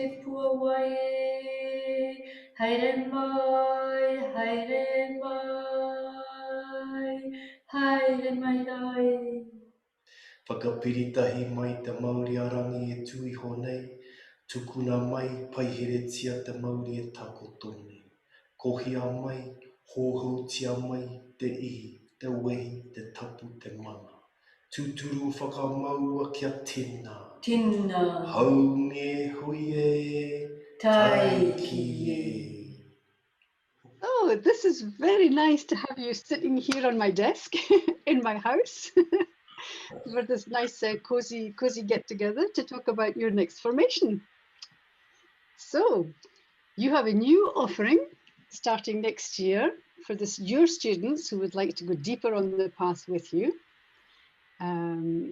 te puawai, haere mai, haere mai, haere mai rai. Whakapiritahi mai te Māori arangi e tui honei, tukuna mai paiheretia te Māori e takotone. Kohia mai, hōhautia mai, te ihi, te wehi, te tapu, te mana. Tūturu whakamaua kia tina. Tina. Haunge hui e, tai ki e. Oh, this is very nice to have you sitting here on my desk in my house for this nice cozy get together to talk about your next formation. So you have a new offering starting next year for your students who would like to go deeper on the path with you.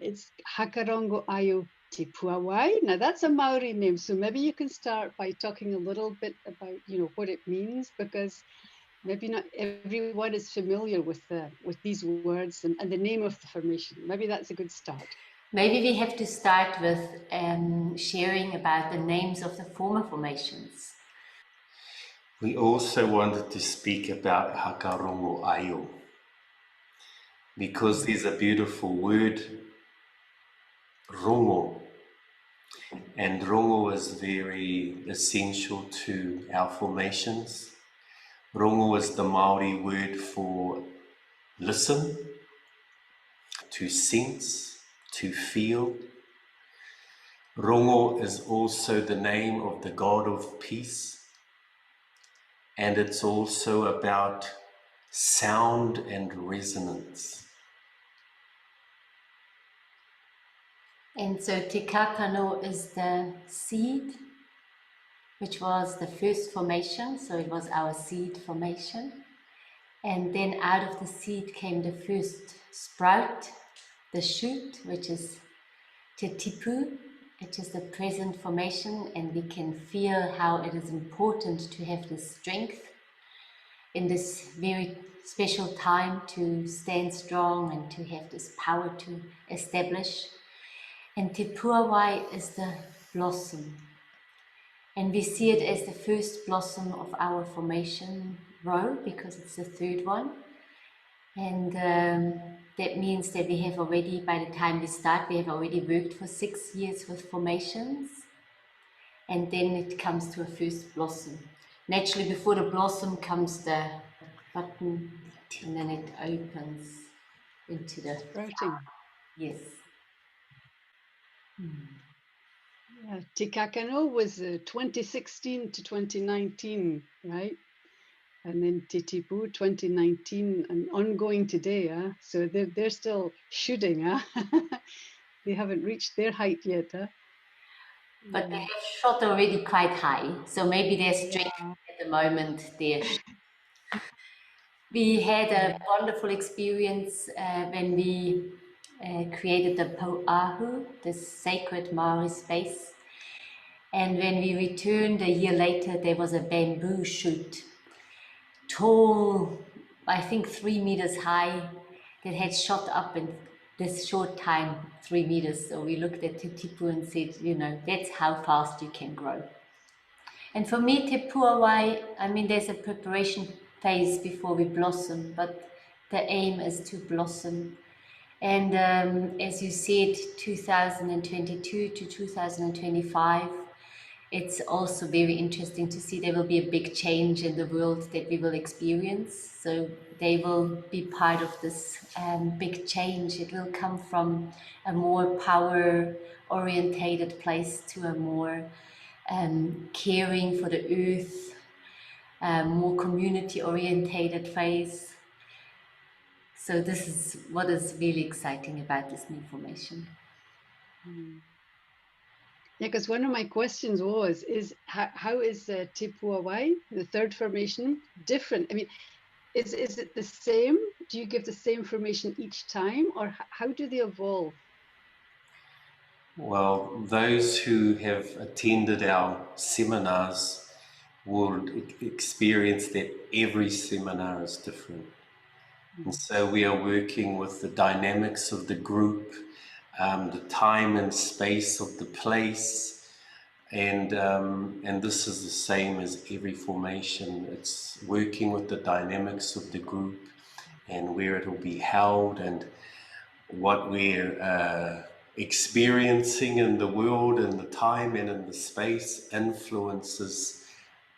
It's Haka Rongo Aio te Puawai. Now that's a Maori name, so maybe you can start by talking a little bit about what it means, because maybe not everyone is familiar with these words and the name of the formation. Maybe that's a good start. Maybe we have to start with sharing about the names of the former formations. We also wanted to speak about Haka Rongo Aio, because there's a beautiful word, rongo, and rongo is very essential to our formations. Rongo is the Māori word for listen, to sense, to feel. Rongo is also the name of the God of peace, and it's also about sound and resonance. And so Te Kakano is the seed, which was the first formation, so it was our seed formation. And then out of the seed came the first sprout, the shoot, which is Te Tipu, which is the present formation, and we can feel how it is important to have this strength in this very special time to stand strong and to have this power to establish. And Te Puawai is the blossom. And we see it as the first blossom of our formation row because it's the third one. And that means that we have already, by the time we start, we have already worked for 6 years with formations. And then it comes to a first blossom. Naturally, before the blossom comes the button, and then it opens into the sprouting. Yes. Yeah, Te Kakano was 2016 to 2019, right? And then Te Tipu 2019 and ongoing today. So they're still shooting. They haven't reached their height yet. But they have shot already quite high, so maybe their strength at the moment there. We had a wonderful experience when we created the Puawai, this sacred Maori space. And when we returned a year later, there was a bamboo shoot, tall, I think 3 meters high, that had shot up in this short time, 3 meters. So we looked at Te Tipu and said, that's how fast you can grow. And for me, Te Puawai, I mean, there's a preparation phase before we blossom, but the aim is to blossom. And as you said, 2022 to 2025, it's also very interesting to see there will be a big change in the world that we will experience. So they will be part of this big change. It will come from a more power-orientated place to a more caring for the earth, more community-orientated phase. So this is what is really exciting about this new formation. Yeah, because one of my questions is how is Te Puawai, the third formation, different? I mean, is it the same? Do you give the same formation each time, or how do they evolve? Well, those who have attended our seminars will experience that every seminar is different. And so we are working with the dynamics of the group, the time and space of the place, And this is the same as every formation. It's working with the dynamics of the group and where it will be held, and what we're experiencing in the world, in the time and in the space influences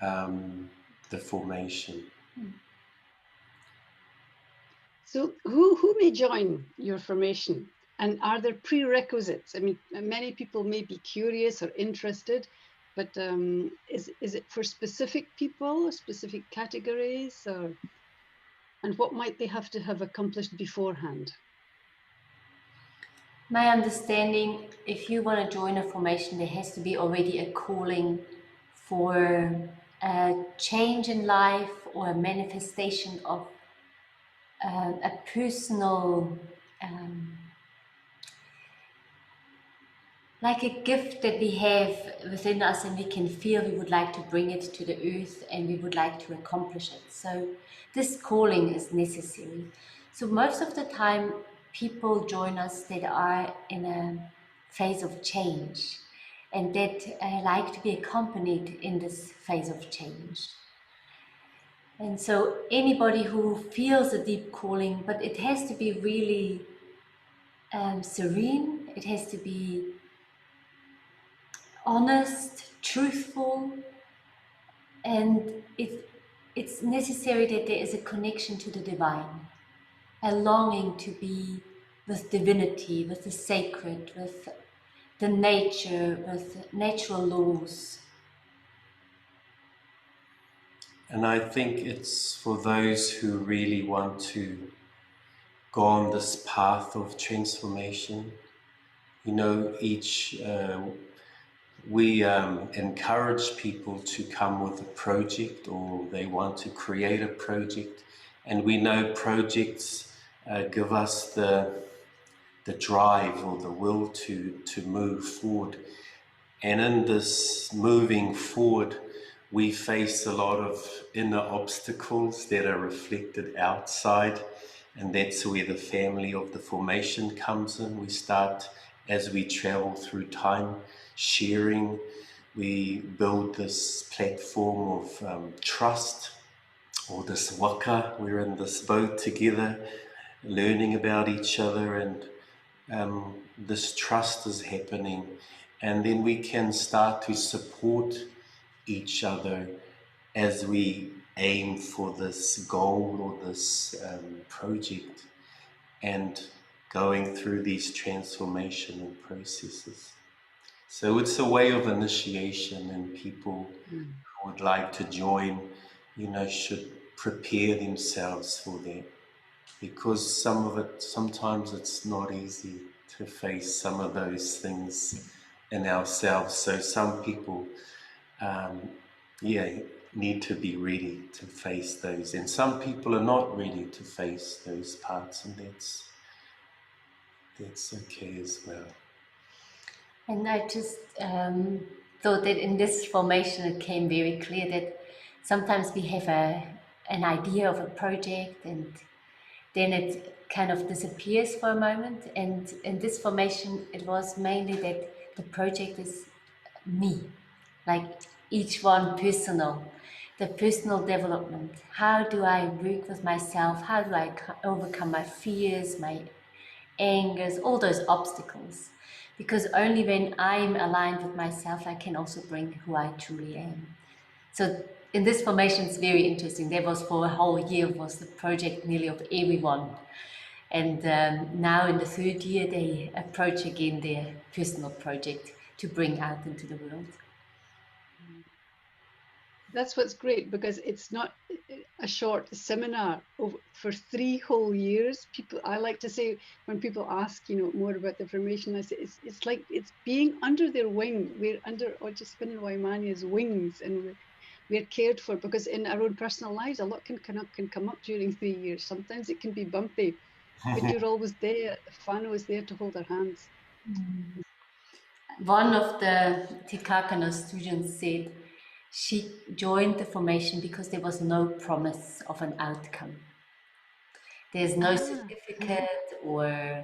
the formation. So who may join your formation? And are there prerequisites? I mean, many people may be curious or interested, but is it for specific people, specific categories, or, and what might they have to have accomplished beforehand? My understanding, if you want to join a formation, there has to be already a calling for a change in life or a manifestation of a personal, like a gift that we have within us, and we can feel we would like to bring it to the earth and we would like to accomplish it. So this calling is necessary. So most of the time people join us that are in a phase of change and that like to be accompanied in this phase of change. And so anybody who feels a deep calling, but it has to be really serene, it has to be honest, truthful, and it's necessary that there is a connection to the divine, a longing to be with divinity, with the sacred, with the nature, with natural laws. And I think it's for those who really want to go on this path of transformation. You know, we encourage people to come with a project, or they want to create a project, and we know projects give us the drive or the will to move forward. And in this moving forward, we face a lot of inner obstacles that are reflected outside, and that's where the family of the formation comes in. We start, as we travel through time, sharing. We build this platform of trust, or this waka. We're in this boat together, learning about each other, and this trust is happening. And then we can start to support each other as we aim for this goal or this project, and going through these transformational processes. So it's a way of initiation, and people who would like to join, should prepare themselves for that, because sometimes it's not easy to face some of those things in ourselves. So some people, need to be ready to face those, and some people are not ready to face those parts, and that's okay as well. And I just thought that in this formation it came very clear that sometimes we have an idea of a project and then it kind of disappears for a moment. And in this formation it was mainly that the project is me, like each one personal, the personal development. How do I work with myself? How do I overcome my fears, my angers, all those obstacles? Because only when I'm aligned with myself, I can also bring who I truly am. So in this formation, it's very interesting. There was for a whole year was the project nearly of everyone. And now in the third year, they approach again their personal project to bring out into the world. That's what's great, because it's not a short seminar for 3 whole years. I like to say, when people ask, more about the formation, I say it's like it's being under their wing. We're under Ojaswin Waimania's wings, and we're cared for, because in our own personal lives, a lot can come up during 3 years. Sometimes it can be bumpy, but you're always there. The whānau is there to hold our hands. One of the Tikakano students said she joined the formation because there was no promise of an outcome. There's no certificate or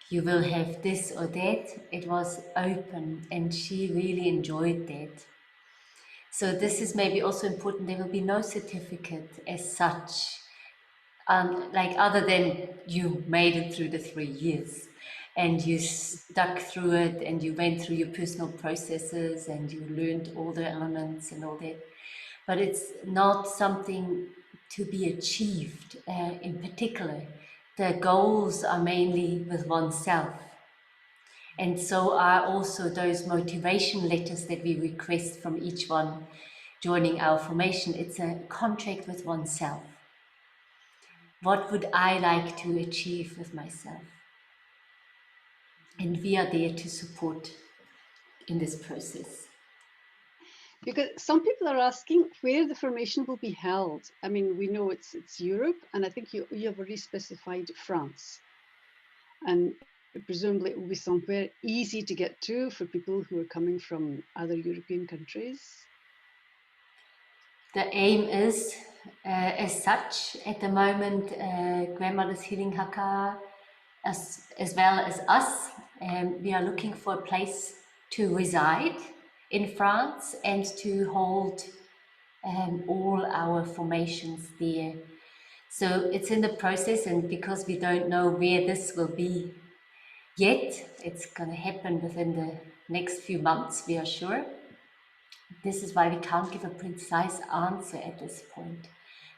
you will have this or that. It was open, and she really enjoyed that. So this is maybe also important. There will be no certificate as such, like other than you made it through the 3 years and you stuck through it and you went through your personal processes and you learned all the elements and all that. But it's not something to be achieved in particular. The goals are mainly with oneself. And so are also those motivation letters that we request from each one joining our formation. It's a contract with oneself. What would I like to achieve with myself? And we are there to support in this process. Because some people are asking where the formation will be held. I mean, we know it's Europe, and I think you have already specified France. And presumably it will be somewhere easy to get to for people who are coming from other European countries. The aim is, as such, at the moment, Grandmother's Healing Hakka, as well as us, we are looking for a place to reside in France and to hold all our formations there. So it's in the process, and because we don't know where this will be yet, it's going to happen within the next few months, we are sure. This is why we can't give a precise answer at this point.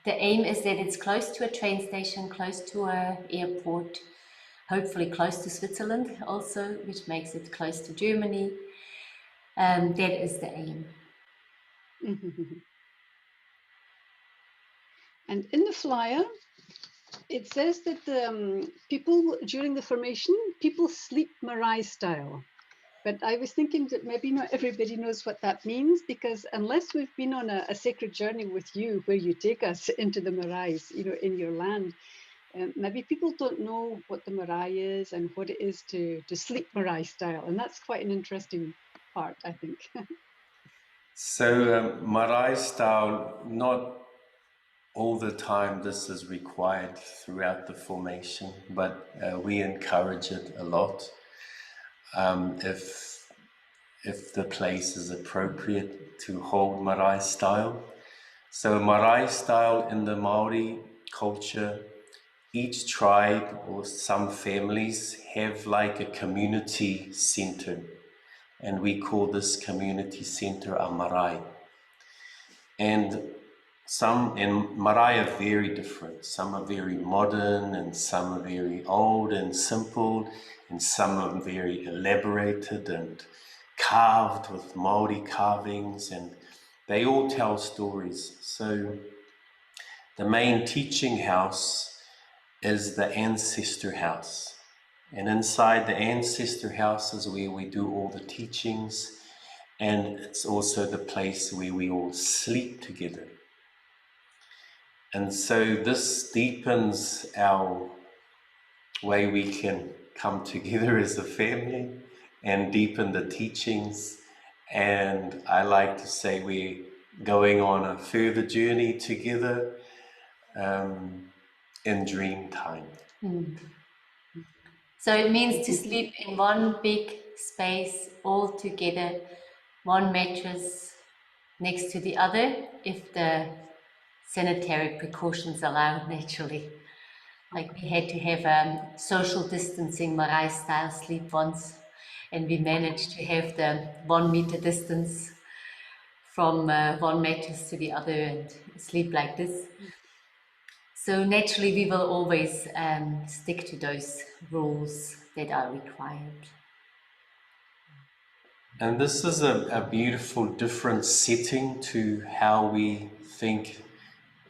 The aim is that it's close to a train station, close to an airport, hopefully close to Switzerland also, which makes it close to Germany. That is the aim. And in the flyer, it says that people during the formation, people sleep Marae style. But I was thinking that maybe not everybody knows what that means, because unless we've been on a sacred journey with you, where you take us into the Maraes, in your land, maybe people don't know what the Marae is and what it is to sleep Marae style. And that's quite an interesting part, I think. So Marae style, not all the time this is required throughout the formation, but we encourage it a lot. If the place is appropriate to hold Marae style. So Marae style in the Maori culture, each tribe or some families have like a community center, and we call this community center a marae. And marae are very different. Some are very modern, and some are very old and simple, and some are very elaborated and carved with Maori carvings, and they all tell stories. So the main teaching house is the ancestor house. And inside the ancestor house is where we do all the teachings, and it's also the place where we all sleep together. And so this deepens our way we can come together as a family and deepen the teachings. And I like to say we're going on a further journey together in dream time. So it means to sleep in one big space all together, one mattress next to the other, if the sanitary precautions allow, naturally. Like we had to have social distancing Marae style sleep once, and we managed to have the 1 meter distance from one mattress to the other and sleep like this. So naturally we will always stick to those rules that are required. And this is a beautiful different setting to how we think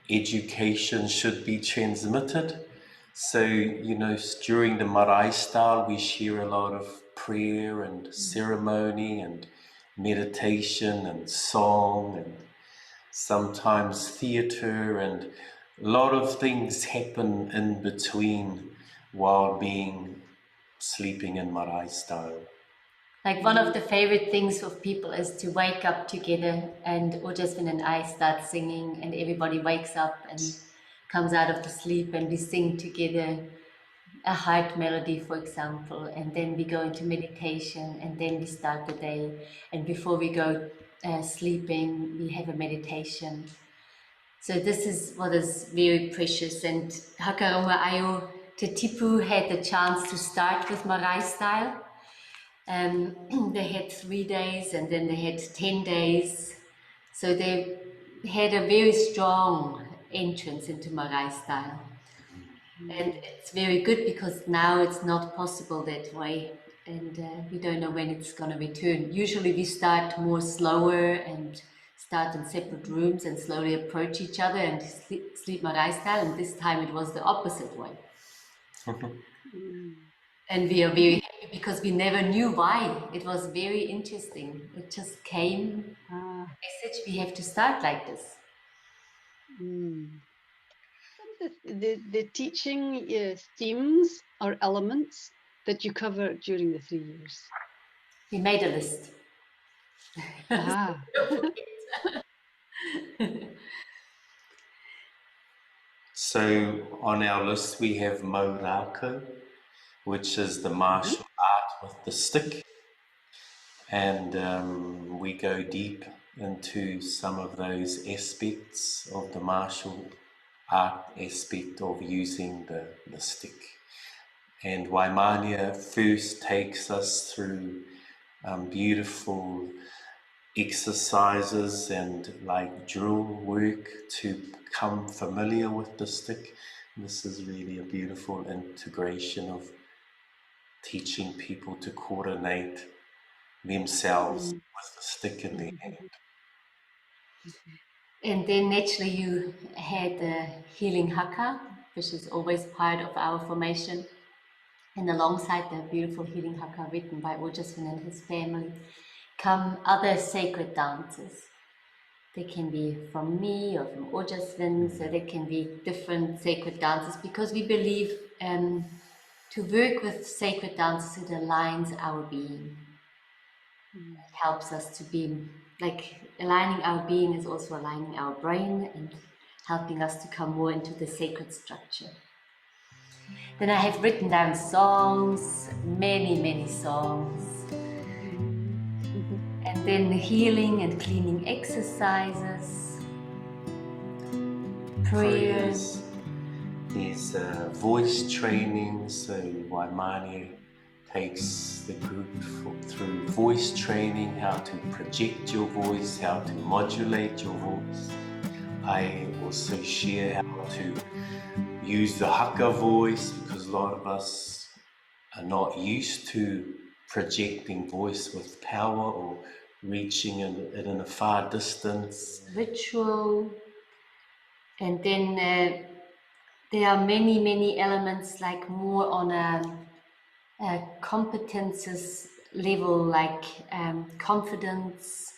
education should be transmitted. So, during the marae style, we share a lot of prayer and ceremony and meditation and song and sometimes theater, and a lot of things happen in between while sleeping in marae style. Like one of the favorite things of people is to wake up together, and Ojasvin and I start singing and everybody wakes up and comes out of the sleep and we sing together a heart melody, for example, and then we go into meditation, and then we start the day. And before we go sleeping, we have a meditation. So this is what is very precious. And Haka Rongo Aio, Te Tipu had the chance to start with Marae style. They had 3 days, and then they had 10 days. So they had a very strong entrance into Marae style. And it's very good because now it's not possible that way, and we don't know when it's going to return. Usually we start more slower and start in separate rooms and slowly approach each other and sleep Marae style, and this time it was the opposite way. And we are very happy because we never knew why. It was very interesting. It just came, message, we have to start like this. Some of the teaching themes or elements that you cover during the 3 years. We made a list. So on our list we have monaco, which is the martial art with the stick, and we go deep into some of those aspects of the martial art aspect of using the stick. And Waimania first takes us through beautiful exercises and like drill work to become familiar with the stick. This is really a beautiful integration of teaching people to coordinate themselves with the stick in their hand. And then naturally you had the healing hakka, which is always part of our formation. And alongside the beautiful healing hakka written by Ojasvin and his family, come other sacred dances. They can be from me or from Ojasvin, so they can be different sacred dances, because we believe to work with sacred dances, it aligns our being. It helps us to be, like, aligning our being is also aligning our brain and helping us to come more into the sacred structure. Then I have written down songs, many songs. And then the healing and cleaning exercises, prayers. There's voice training, so Waimani takes the group through voice training, how to project your voice, how to modulate your voice. I also share how to use the hakka voice, because a lot of us are not used to projecting voice with power or reaching it in a far distance. Ritual. And then there are many elements, like more on a competences level, like confidence,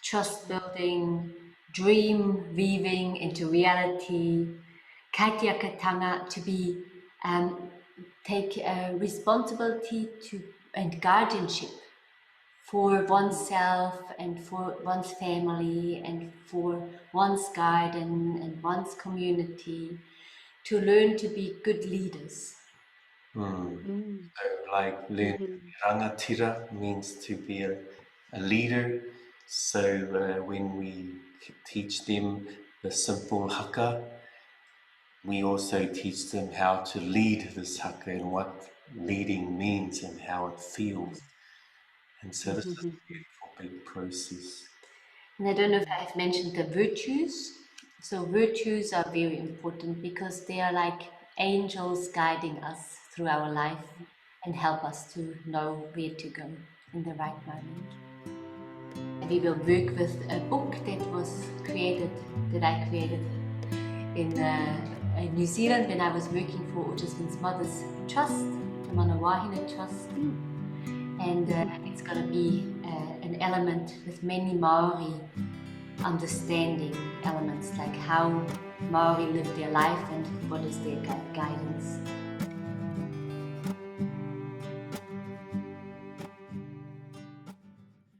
trust building, dream weaving into reality, kaitiakatanga, to be take responsibility to and guardianship for oneself and for one's family and for one's garden and one's community, to learn to be good leaders. So like learning rangatira means to be a leader. So when we teach them the simple hakka, we also teach them how to lead this hakka and what leading means and how it feels. And so this is a beautiful big process. And I don't know if I've mentioned the virtues. So virtues are very important because they are like angels guiding us through our life and help us to know where to go in the right moment. We will work with a book that I created in New Zealand when I was working for Ojasvin's mother's trust, the Manawahine Trust. And it's going to be an element with many Maori understanding elements, like how Maori live their life and what is their guidance.